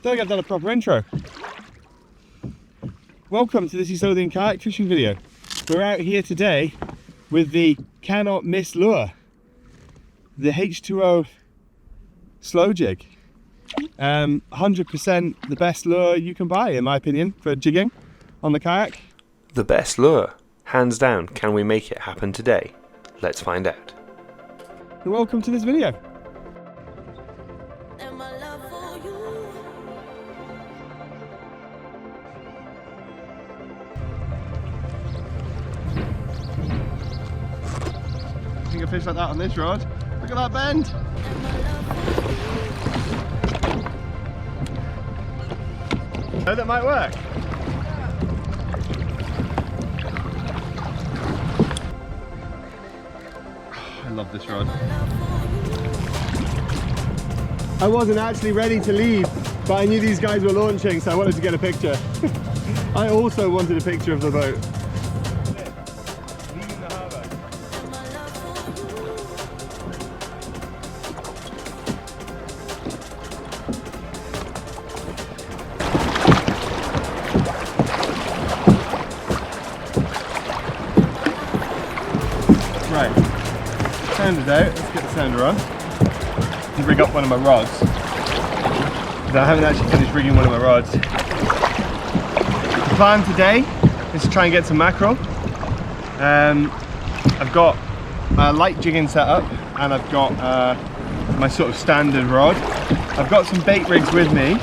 Don't think I've done a proper intro. Welcome to this Isoldean kayak fishing video. We're out here today with the Cannot Miss lure, the H2O slow jig. 100% the best lure you can buy, in my opinion, for jigging on the kayak. The best lure, hands down. Can we make it happen today? Let's find out. And welcome to this video. A fish like that on this rod. Look at that bend. Oh, that might work. I love this rod. I wasn't actually ready to leave, but I knew these guys were launching, so I wanted to get a picture. I also wanted a picture of the boat. Right, sounder's out, let's get the sounder on. To rig up one of my rods. I haven't actually finished rigging one of my rods. The plan today is to try and get some mackerel. I've got a light jigging setup and I've got my sort of standard rod. I've got some bait rigs with me,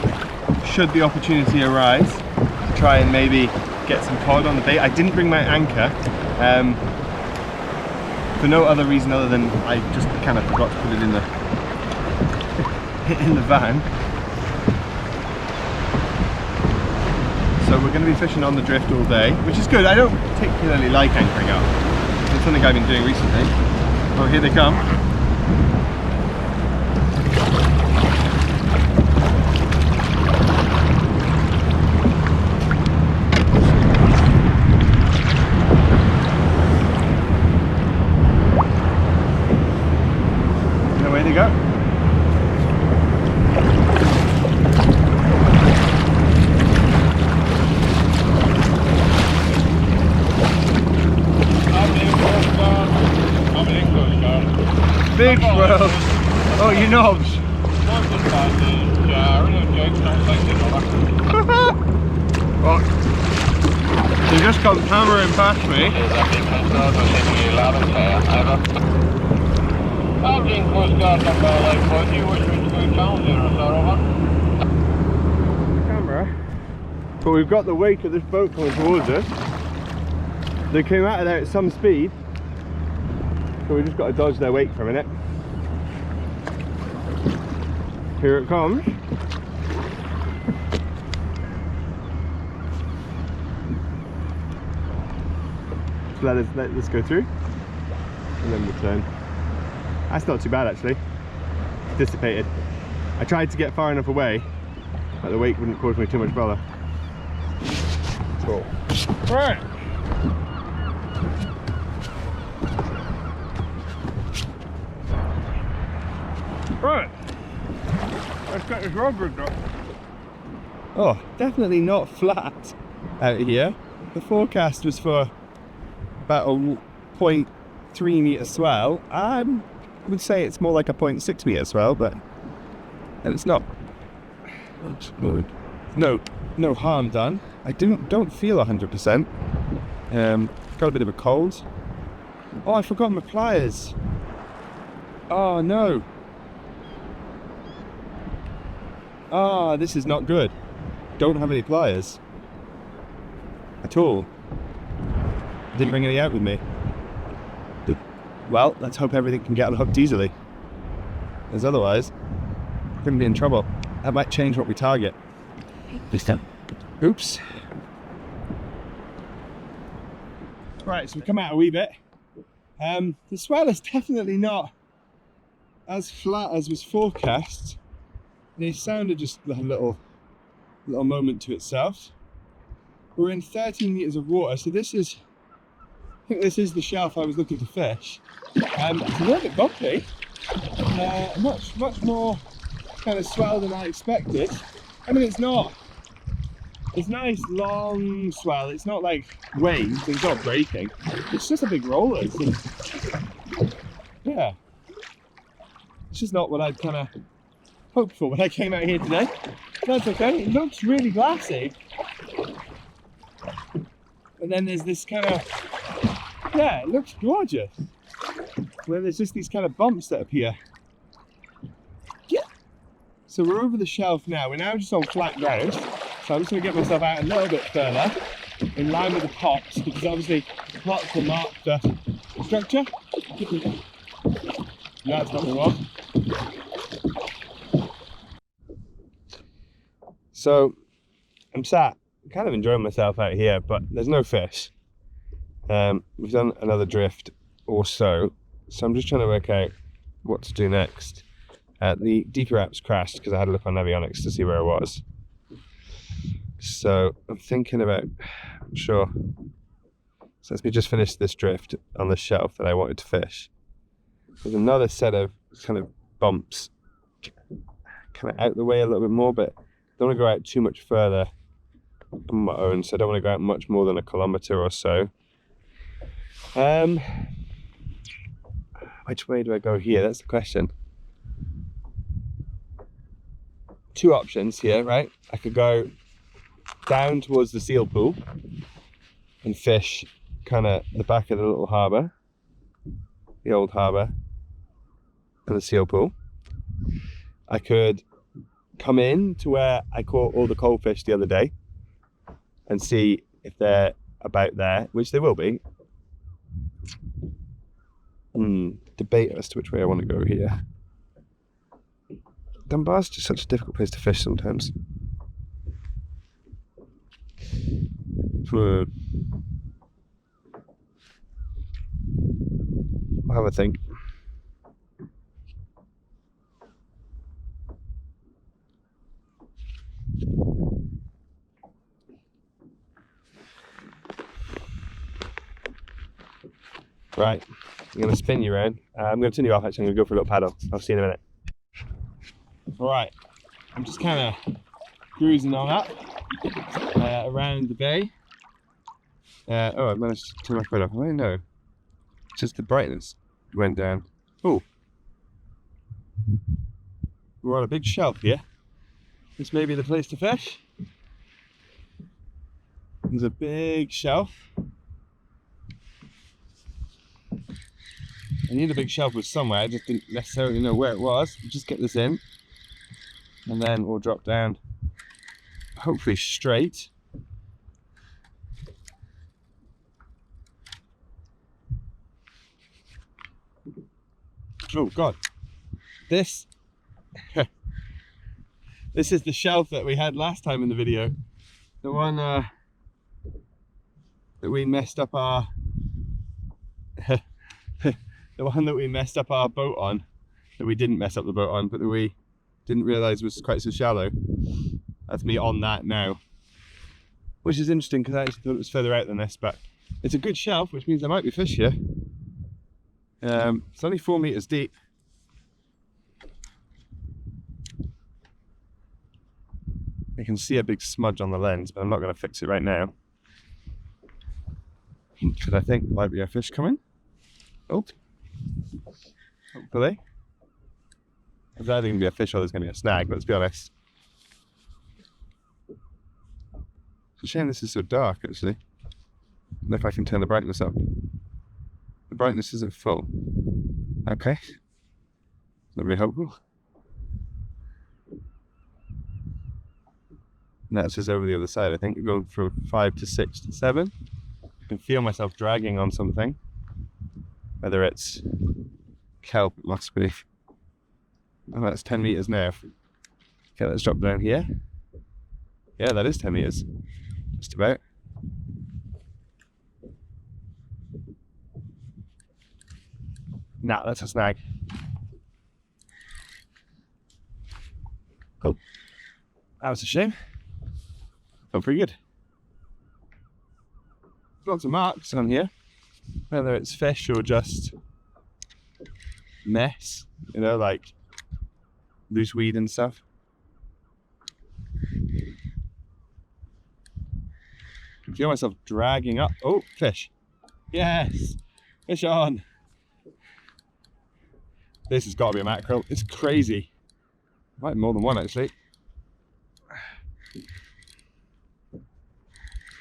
should the opportunity arise, to try and maybe get some cod on the bait. I didn't bring my anchor. For no other reason other than I just kind of forgot to put it in the van. So we're going to be fishing on the drift all day, which is good. I don't particularly like anchoring up. It's something I've been doing recently. Oh, here they come. Away they go. Big swell. Oh, you knobs. Oh. They just come hammering past me. Camera. But we've got the wake of this boat coming towards us. They came out of there at some speed. So we just got to dodge their wake for a minute. Here it comes. Just let this go through. And then we'll turn. That's not too bad actually. It's dissipated. I tried to get far enough away that the wake wouldn't cause me too much bother. Cool. Right. Right. Let's get this rod rigged up. Oh, definitely not flat out here. The forecast was for about a 0.3 metre swell. I would say it's more like a 0.6 metre swell, but and it's not. No harm done. I don't feel 100%. Got a bit of a cold. Oh, I forgot my pliers. Oh no. Ah, this is not good. Don't have any pliers at all. Didn't bring any out with me. Well, let's hope everything can get unhooked easily, as otherwise we're going to be in trouble. That might change what we target. Oops. Right, so we've come out a wee bit. The swell is definitely not as flat as was forecast. The sounded just a little moment to itself. We're in 13 metres of water, so this is, I think this is the shelf I was looking to fish. It's a little bit bumpy, much more kind of swell than I expected. I mean, it's nice long swell. It's not like waves, it's not breaking. It's just a big roller. Yeah. It's just not what I'd kind of hoped for when I came out here today. That's okay. It looks really glassy. And then there's this kind of, yeah, it looks gorgeous. Where there's just these kind of bumps that appear. Yeah. So we're over the shelf now. We're now just on flat ground. So I'm just going to get myself out a little bit further, in line with the pots, because obviously the pots will mark the structure. That's not what we want. So I'm sat, kind of enjoying myself out here, but there's no fish. We've done another drift or so I'm just trying to work out what to do next. The deeper apps crashed because I had a look on Navionics to see where I was. So I'm thinking about, I'm sure. So let me just finish this drift on the shelf that I wanted to fish. There's another set of kind of bumps, kind of out the way a little bit more, but I don't want to go out too much further on my own, so I don't want to go out much more than 1 kilometre or so. Which way do I go here? That's the question. Two options here, right? I could go down towards the seal pool and fish kind of the back of the little harbour, the old harbour and the seal pool. I could come in to where I caught all the coalfish the other day and see if they're about there, which they will be. Debate as to which way I want to go here. Dunbar's just such a difficult place to fish sometimes. I'll have a think. Right, I'm going to spin you around. I'm going to turn you off actually, I'm going to go for a little paddle. I'll see you in a minute. Alright, I'm just kind of cruising on up around the bay. Oh, I managed to turn my phone off. I don't know. It's just the brightness went down. Oh, we're on a big shelf here. This may be the place to fish. There's a big shelf. I knew the big shelf was somewhere, I just didn't necessarily know where it was. We'll just get this in and then we'll drop down, hopefully straight. Oh God, this this is the shelf that we had last time in the video. The one that we messed up our the one that we messed up our boat on, that we didn't mess up the boat on, but that we didn't realise was quite so shallow. That's me on that now. Which is interesting because I actually thought it was further out than this, but it's a good shelf, which means there might be fish here. It's only 4 meters deep. I can see a big smudge on the lens, but I'm not going to fix it right now. Because I think there might be a fish coming. Oh. Hopefully. There's either going to be a fish or there's going to be a snag, but let's be honest. It's a shame this is so dark, actually. And if I can turn the brightness up. The brightness isn't full. Okay. Not very hopeful. And that's just over the other side. I think we're going from 5 to 6 to 7. I can feel myself dragging on something. Whether it's kelp, it must be. Oh, that's 10 meters now. Okay, let's drop down here. Yeah, that is 10 meters. Just about. Nah, that's a snag. Cool. That was a shame. Felt pretty good. Lots of marks on here. Whether it's fish or just mess, you know, like loose weed and stuff. feel myself dragging up. Oh, fish. Yes, fish on. This has got to be a mackerel. It's crazy. Might be more than one actually.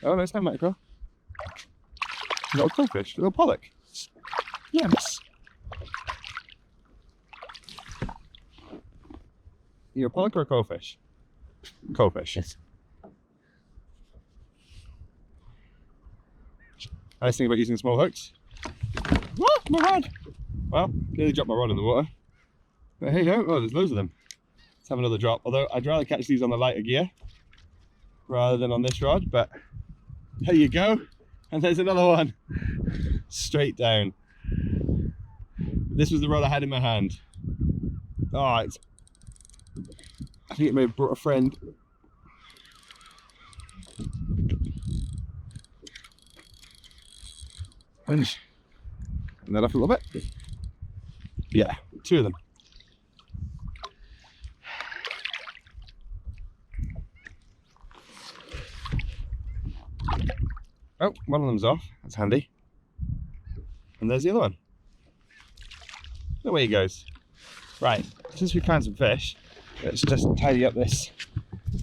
Oh no, it's not mackerel. Little coalfish, little pollock. Yes. You a pollock or a coalfish? Coalfish. Yes. Nice thing about using small hooks. Whoa, my rod! Well, nearly dropped my rod in the water. But hey ho, oh, there's loads of them. Let's have another drop. Although I'd rather catch these on the lighter gear rather than on this rod, but there you go. And there's another one. Straight down. This was the rod I had in my hand. Oh, it's... I think it may have brought a friend. And that off a little bit. Yeah, two of them. Oh, one of them's off. That's handy. And there's the other one. Away he goes. Right, since we found some fish, let's just tidy up this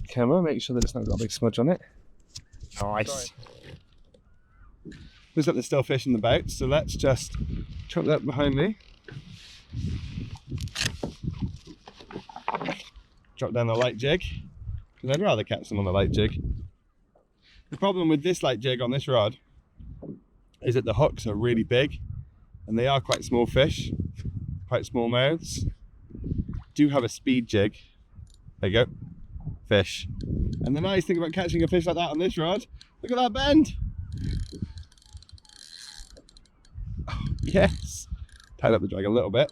camera, make sure that it's not got a big smudge on it. Nice. Looks like there's still fish in the boat, so let's just chuck that behind me. Drop down the light jig, because I'd rather catch them on the light jig. The problem with this light jig on this rod is that the hooks are really big, and they are quite small fish, quite small mouths. Do have a speed jig. There you go. Fish. And the nice thing about catching a fish like that on this rod, look at that bend. Oh, yes. Tied up the drag a little bit.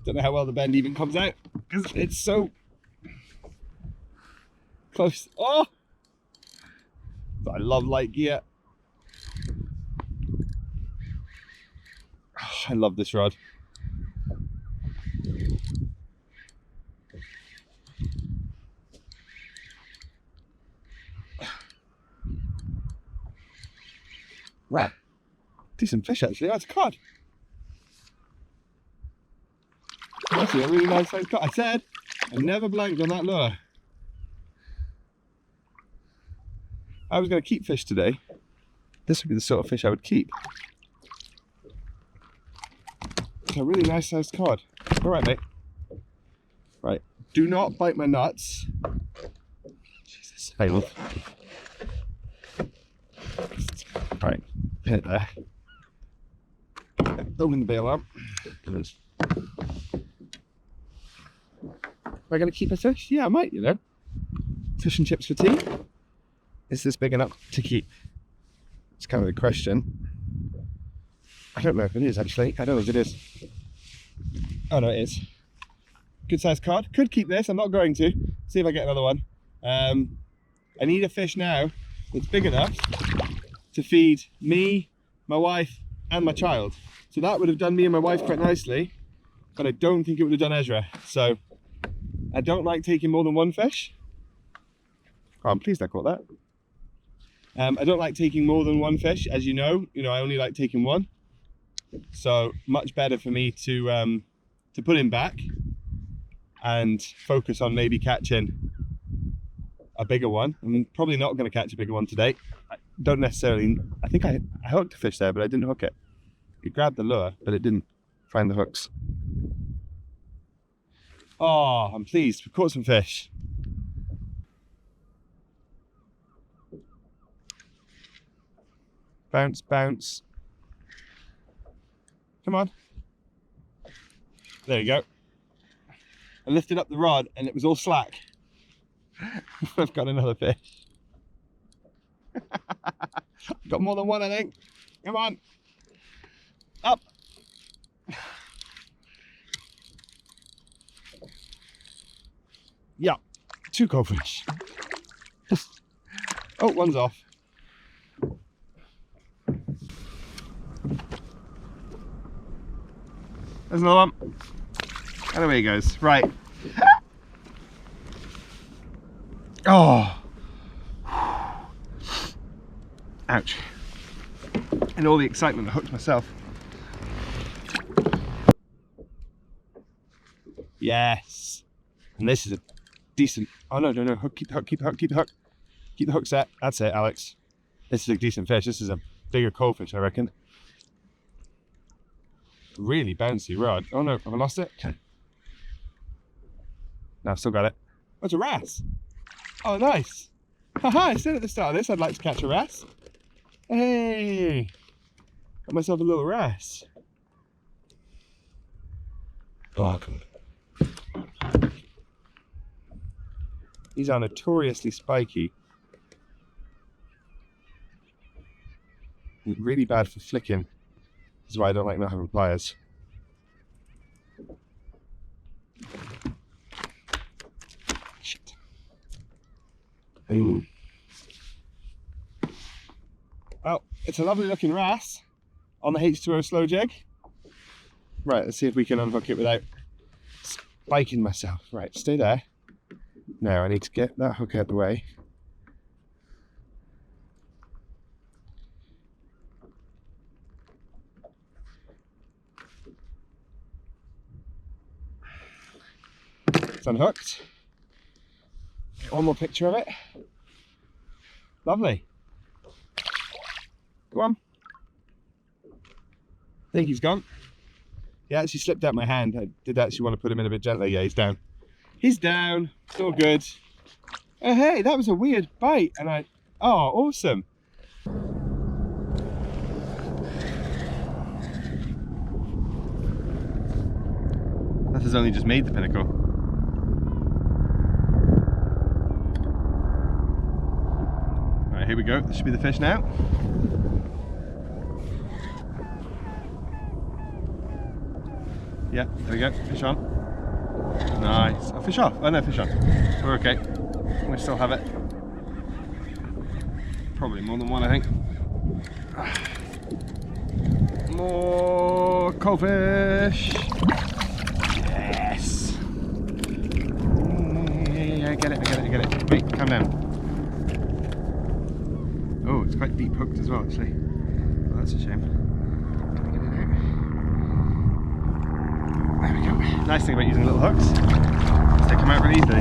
Don't know how well the bend even comes out because it's so close. Oh! But I love light gear. Oh, I love this rod. Wow, decent fish actually. That's a cod. Actually, a really nice sized cod. I said I never blanked on that lure. I was going to keep fish today. This would be the sort of fish I would keep. It's a really nice sized cod. All right, mate. Right, do not bite my nuts. Jesus, failed. All right, pin it there. Open the bail up. Am I going to keep a fish? Yeah, I might, you know. Fish and chips for tea. Is this big enough to keep? It's kind of the question. I don't know if it is actually. I don't know if it is. Oh no, it is. Good sized cod. Could keep this. I'm not going to. See if I get another one. I need a fish now that's big enough to feed me, my wife, and my child. So that would have done me and my wife quite nicely, but I don't think it would have done Ezra. So I don't like taking more than one fish. Oh, I'm pleased I caught that. I don't like taking more than one fish, as you know. I only like taking one. So much better for me to put him back and focus on maybe catching a bigger one. I'm probably not going to catch a bigger one today. I don't necessarily. I think I hooked a fish there, but I didn't hook it. It grabbed the lure, but it didn't find the hooks. Oh, I'm pleased. We caught some fish. Bounce, bounce. Come on. There you go. I lifted up the rod and it was all slack. I've got another fish. Got more than one, I think. Come on. Up. Yeah, 2 coalfish. Oh, one's off. There's another one. And away he goes. Right. Oh. Ouch. In all the excitement, I hooked myself. Yes. And this is a decent, oh no, hook, keep the hook, keep the hook, keep the hook. Keep the hook set. That's it, Alex. This is a decent fish. This is a bigger coalfish, I reckon. Really bouncy rod. Oh no, have I lost it? No, I've still got it. Oh, it's a wrasse. Oh, nice. Haha, I said at the start of this I'd like to catch a wrasse. Hey, got myself a little wrasse. Oh, these are notoriously spiky. Really bad for flicking. This is why I don't like not having pliers. Shit. Ooh. Well, it's a lovely looking wrasse on the H2O slow jig. Right, let's see if we can unhook it without spiking myself. Right, stay there. Now I need to get that hook out of the way. It's unhooked. Get one more picture of it. Lovely. Go on. I think he's gone. He actually slipped out my hand. I did actually want to put him in a bit gentler. Yeah, he's down. He's down. It's all good. Oh, hey, that was a weird bite. And oh, awesome. That has only just made the pinnacle. Right, here we go. This should be the fish now. Yeah, there we go. Fish on. Nice. Oh, fish off. Oh no, fish on. We're okay. We still have it. Probably more than one, I think. More coalfish. Yes. Yeah, I get it. Wait, calm down. Oh, it's quite deep hooked as well, actually. Oh, that's a shame. Can I get it out? There we go. Nice thing about using little hooks is they come out really easily.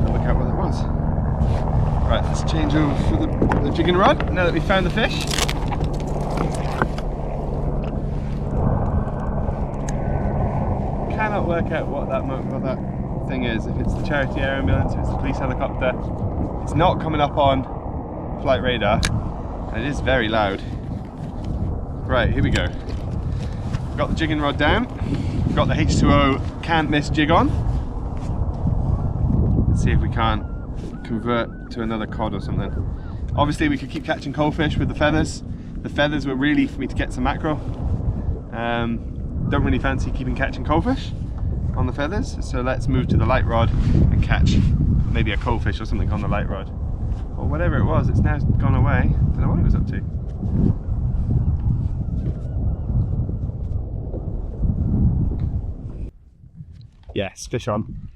And look out what that was. Right, let's change over for the jigging rod now that we've found the fish. Cannot work out what that thing is. If it's the charity air ambulance, if it's the police helicopter. It's not coming up on flight radar, and it is very loud. Right, here we go. Got the jigging rod down. Got the H2O can't miss jig on. Let's see if we can't convert to another cod or something. Obviously we could keep catching coalfish with the feathers. The feathers were really for me to get some mackerel. Don't really fancy catching coalfish on the feathers, so let's move to the light rod and catch maybe a coalfish or something on the light rod. Or whatever it was, it's now gone away. Don't know what it was up to. Yes, fish on.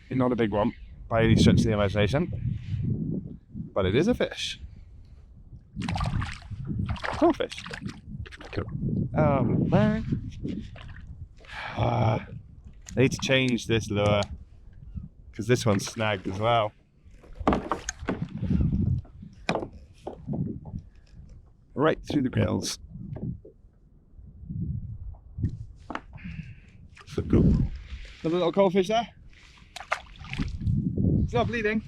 Not a big one by any stretch of the imagination, but it is a fish. Coalfish. Cool. Oh man. I need to change this lure because this one's snagged as well. Right through the gills. So cool. Another little coalfish there. It's not bleeding.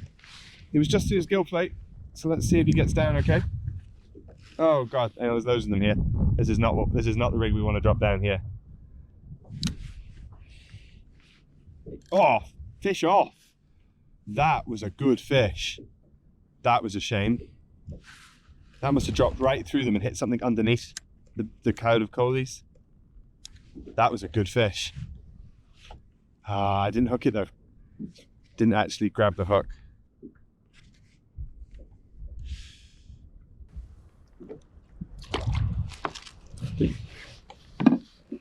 He was just through his gill plate. So let's see if he gets down okay. Oh god, there's loads of them here. This is not the rig we want to drop down here. Oh, fish off. That was a good fish. That was a shame. That must have dropped right through them and hit something underneath the cloud of coalies. That was a good fish. I didn't hook it though. Didn't actually grab the hook.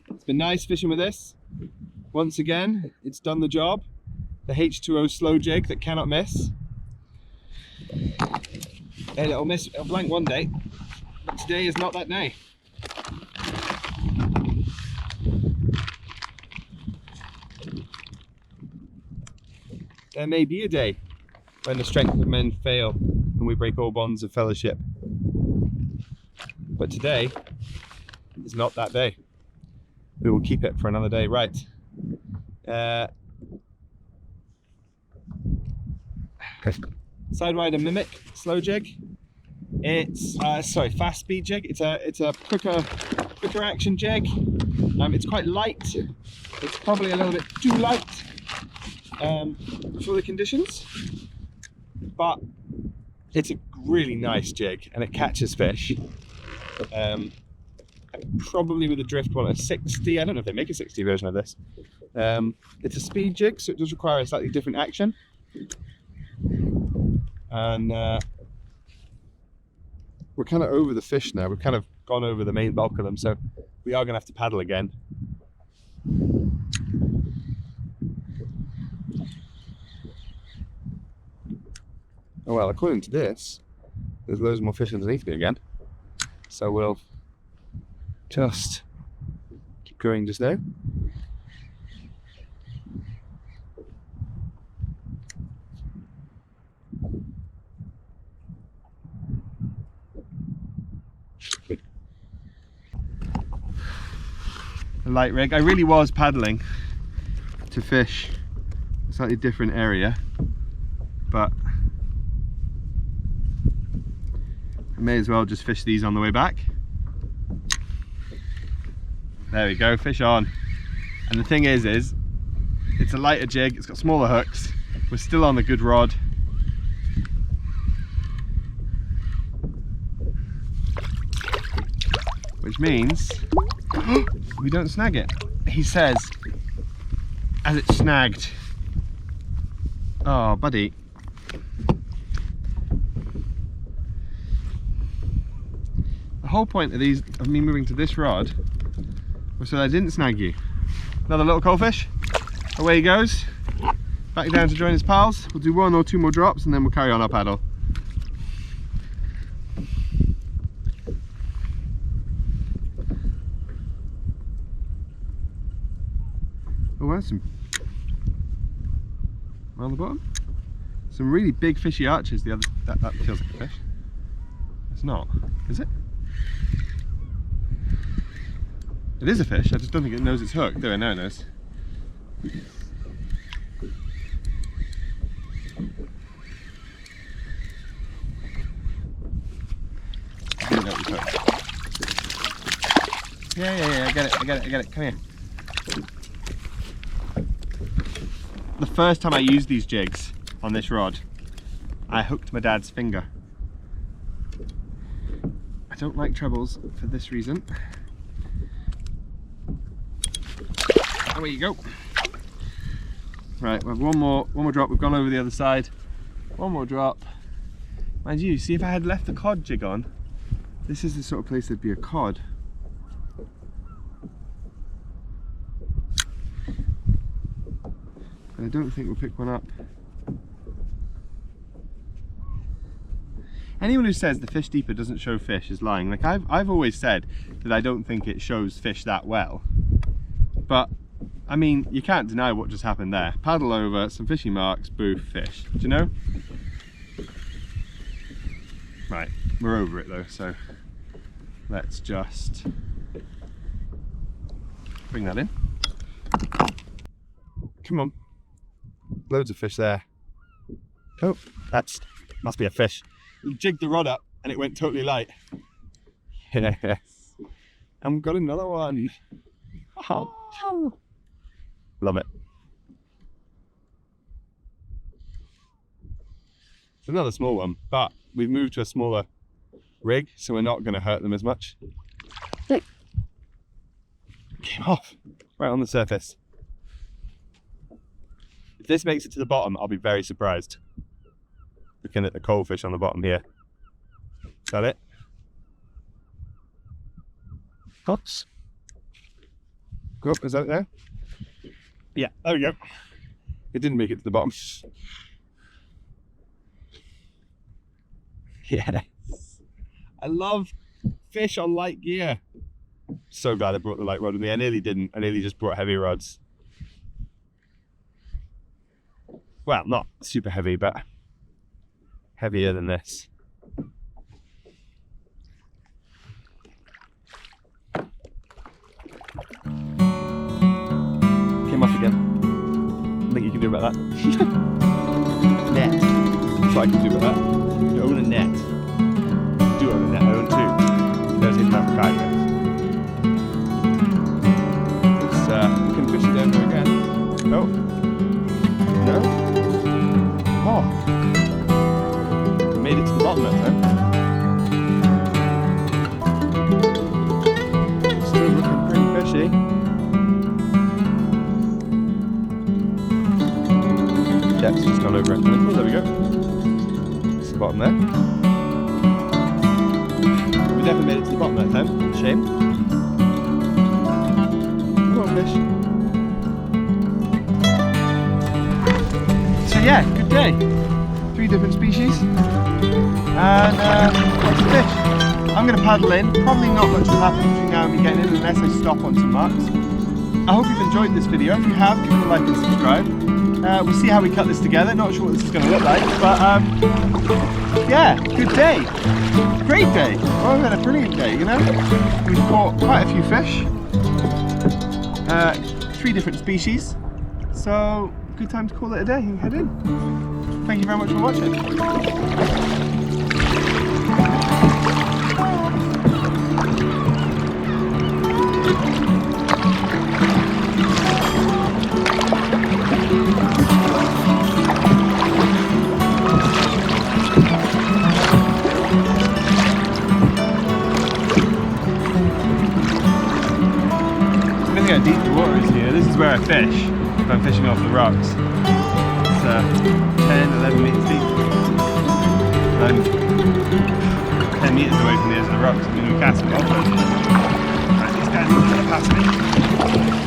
It's been nice fishing with this. Once again, it's done the job. The H2O slow jig that cannot miss. And it'll miss a blank one day, but today is not that day. There may be a day when the strength of men fail and we break all bonds of fellowship. But today is not that day. We will keep it for another day. Right. Sidewinder Mimic slow jig. It's fast speed jig. It's a quicker action jig. It's quite light. It's probably a little bit too light for the conditions, but it's a really nice jig and it catches fish. Probably with a drift one at 60. I don't know if they make a 60 version of this. It's a speed jig, so it does require a slightly different action. And we're kind of over the fish now. We've kind of gone over the main bulk of them, so we are going to have to paddle again. Oh well, according to this, there's loads more fish underneath me again. So we'll just keep going just now. A light rig. I really was paddling to fish a slightly different area, but I may as well just fish these on the way back. There we go, fish on. And the thing is it's a lighter jig, it's got smaller hooks, we're still on the good rod. Which means we don't snag it. He says, as it's snagged. Oh, buddy. The whole point of me moving to this rod was so that I didn't snag you. Another little coalfish. Away he goes. Back down to join his pals. We'll do 1 or 2 more drops and then we'll carry on our paddle. Oh, there's some on the bottom. Some really big fishy arches. The other that feels like a fish. It's not, is it? It is a fish. I just don't think it knows it's hooked. There, now it knows. I didn't know it was hooked. Yeah. I get it. Come here. The first time I used these jigs on this rod, I hooked my dad's finger. I don't like trebles for this reason. Away you go. Right, we have one more drop. We've gone over the other side. One more drop. Mind you, see if I had left the cod jig on, this is the sort of place there'd be a cod. And I don't think we'll pick one up. Anyone who says the fish deeper doesn't show fish is lying. Like I've always said that I don't think it shows fish that well. But I mean, you can't deny what just happened there. Paddle over, some fishing marks, boof, fish. Do you know? Right, we're over it though, so let's just bring that in. Come on. Loads of fish there. Oh, that must be a fish. We jigged the rod up and it went totally light. Yes. And we've got another one. Oh. Love it. It's another small one, but we've moved to a smaller rig, so we're not going to hurt them as much. Came off right on the surface. If this makes it to the bottom, I'll be very surprised. Looking at the coalfish on the bottom here. Is that it? Hots. Go up, is that it there? Yeah, there we go. It didn't make it to the bottom. Yes. I love fish on light gear. So glad I brought the light rod with me. I nearly didn't. I nearly just brought heavy rods. Well, not super heavy, but heavier than this. Came off again. Nothing you can do about that. Net. That's what I can do about that. You own a net. I do own a net. I own two. There's his map kayak. It's you can fish it down there again. Oh. No? Oh. Made it to the bottom that time. Still looking pretty fishy. Depth's just gone over it. Oh, there we go. It's the bottom there. We definitely made it to the bottom that time. Shame. Come on, fish. So yeah, good day. 3 different species. And lots of fish. I'm going to paddle in. Probably not much will happen between now and me getting in unless I stop on some marks. I hope you've enjoyed this video. If you have, give it a like and subscribe. We'll see how we cut this together. Not sure what this is going to look like, but yeah, good day. Great day. Oh, we've had a brilliant day, you know. We've caught quite a few fish. 3 different species. So, good time to call it a day and head in. Thank you very much for watching. Look how deep the water is here. This is where I fish if I'm fishing off the rocks. It's 10, 11 metres deep. I'm 10 metres away from the edge of the rocks. I'm going to cast it off. Right, these guys need to pass me.